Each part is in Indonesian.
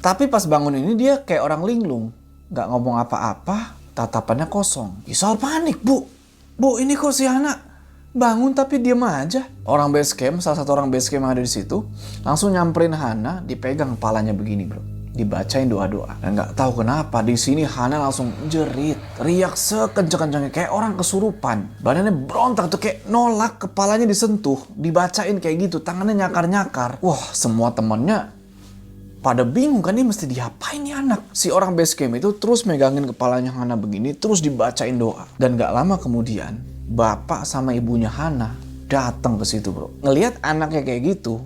Tapi pas bangun ini dia kayak orang linglung. Gak ngomong apa-apa, tatapannya kosong. Isal panik, Bu. Bu, ini kok si Hana bangun tapi diem aja. Orang base camp, salah satu orang base camp yang ada di situ, langsung nyamperin Hana, dipegang kepalanya begini, bro. Dibacain doa-doa. Dan nggak tahu kenapa di sini Hana langsung jerit, teriak sekencang-kencangnya kayak orang kesurupan. Badannya berontak tuh kayak nolak, kepalanya disentuh, dibacain kayak gitu, tangannya nyakar-nyakar. Wah, semua temennya pada bingung kan, ini mesti diapain nih anak. Si orang base camp itu terus megangin kepalanya Hana begini, terus dibacain doa. Dan gak lama kemudian, bapak sama ibunya Hana datang ke situ, bro. Ngelihat anaknya kayak gitu,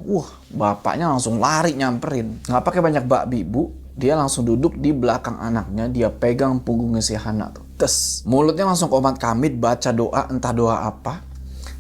bapaknya langsung lari nyamperin. Gak pakai banyak bakbi, Bu. Dia langsung duduk di belakang anaknya, dia pegang punggungnya si Hana tuh. Tes, mulutnya langsung komat kamit baca doa, entah doa apa.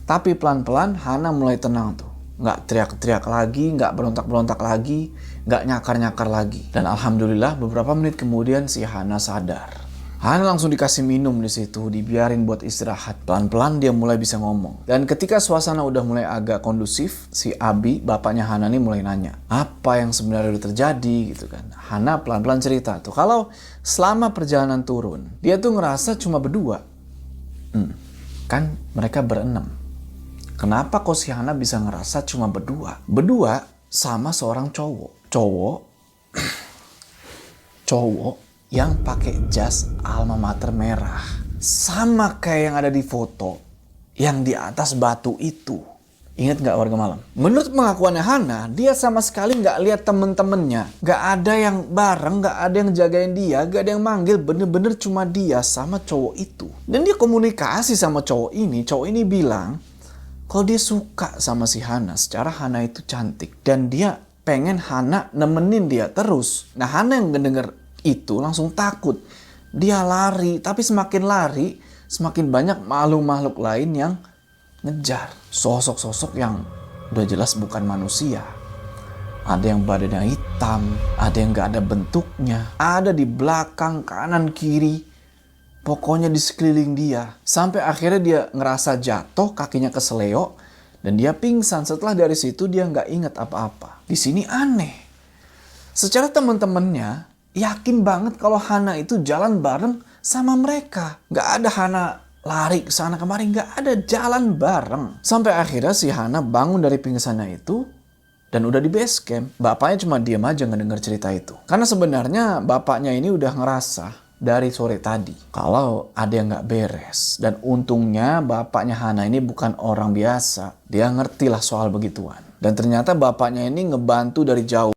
Tapi pelan-pelan Hana mulai tenang tuh. Nggak teriak-teriak lagi, nggak berontak-berontak lagi, nggak nyakar-nyakar lagi. Dan alhamdulillah beberapa menit kemudian si Hana sadar. Hana langsung dikasih minum di situ, dibiarin buat istirahat. Pelan-pelan dia mulai bisa ngomong. Dan ketika suasana udah mulai agak kondusif, si Abi, bapaknya Hana nih mulai nanya, apa yang sebenarnya udah terjadi gitu kan. Hana pelan-pelan cerita tuh, kalau selama perjalanan turun, dia tuh ngerasa cuma berdua. Kan mereka berenam. Kenapa kok si Hana bisa ngerasa cuma berdua? Berdua sama seorang cowok. Cowok yang pakai jas alma mater merah. Sama kayak yang ada di foto yang di atas batu itu. Ingat gak warga malam? Menurut pengakuannya Hana, dia sama sekali gak lihat temen-temennya. Gak ada yang bareng, gak ada yang jagain dia, gak ada yang manggil. Bener-bener cuma dia sama cowok itu. Dan dia komunikasi sama cowok ini. Cowok ini bilang kalau dia suka sama si Hana, secara Hana itu cantik. Dan dia pengen Hana nemenin dia terus. Nah, Hana yang ngedenger itu langsung takut. Dia lari, tapi semakin lari, semakin banyak makhluk-makhluk lain yang ngejar. Sosok-sosok yang udah jelas bukan manusia. Ada yang badannya hitam, ada yang gak ada bentuknya. Ada di belakang, kanan, kiri. Pokoknya di sekeliling dia. Sampai akhirnya dia ngerasa jatuh, kakinya keseleo. Dan dia pingsan. Setelah dari situ dia nggak ingat apa-apa. Di sini aneh. Secara teman-temannya yakin banget kalau Hana itu jalan bareng sama mereka. Nggak ada Hana lari ke sana kemari. Nggak ada, jalan bareng. Sampai akhirnya si Hana bangun dari pingsannya itu. Dan udah di base camp. Bapaknya cuma diam aja ngedenger cerita itu. Karena sebenarnya bapaknya ini udah ngerasa dari sore tadi kalau ada yang gak beres. Dan untungnya bapaknya Hana ini bukan orang biasa. Dia ngerti lah soal begituan. Dan ternyata bapaknya ini ngebantu dari jauh.